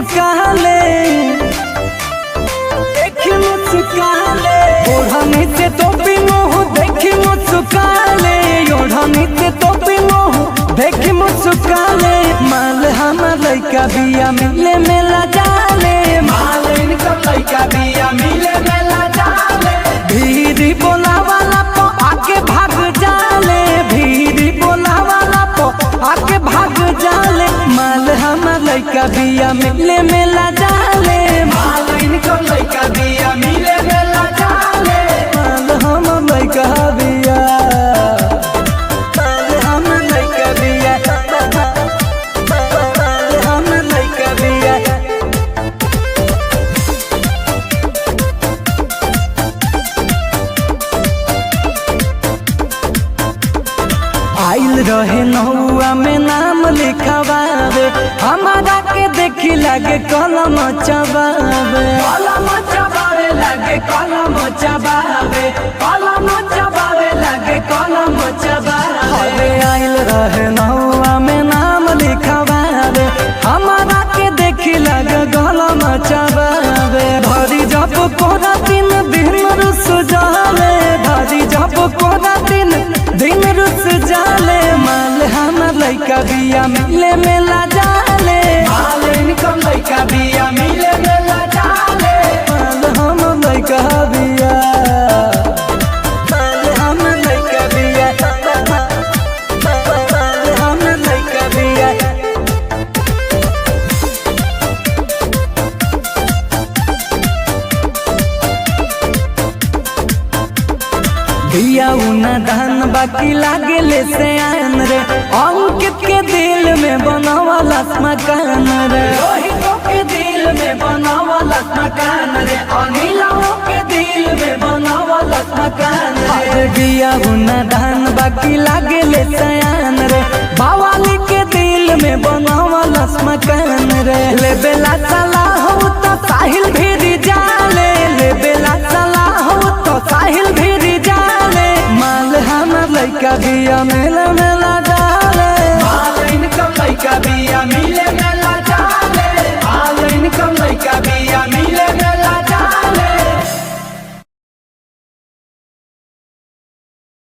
मुस्काले, देखी मुस्काले, ओढ़नी से टोपी मुँह देखी मुस्काले, ओढ़नी से टोपी मुँह देखी मुस्काले। माल हमार लइका बिया मिले मेला जाले, माल इनका लइका बिया मिले मेला जाले। भीड़ी बोला वाला पो आके भाग जाले, भीड़ी बोला वाला पो आके भाग जाले। माल हमार लइका बिया मिले मेला जाले, माल इनका लइका बिया मिले मेला जाले। माल हमार लइका बिया, माल हमार लइका बिया, माल हमार लइका बिया। आइल रहे नौआ में नाम लिखवावे, हमारा के देखी लगे कलम चबावे, कलम चबावे लगे कलम चबावे, कलम चबावे लगे कलम चबावे। आइल रहे नौआ में नाम लिखवावे, हमारा के देखी लगे कलम चबावे। धरी जब कोरा दिन रुस जाले, धरी जब कोरा दिन रुस जाले। माल हमार लइका बिया मिले मेला जाले, माल इनका लइका बिया मिले मेला जाले। माल हमार लइका बिया, माल हमार लइका बिया, माल हमार लइका बिया। बिया उना धान बाकी लागेले से आन रे, अंकित के दिल में बनावाला मकान रे, रोहित के दिल में बनावाला मकान रे, अनिल के दिल में बनावाला मकान रे। बिया उना धान बाकी लागेले से आन रे, बावाली के दिल में बनावाला मकान रे। ले बेला चला हो तो साहिल भी जाले, ले बेला चला हो तो साहिल भी जाले। माल हमार लइका बिया में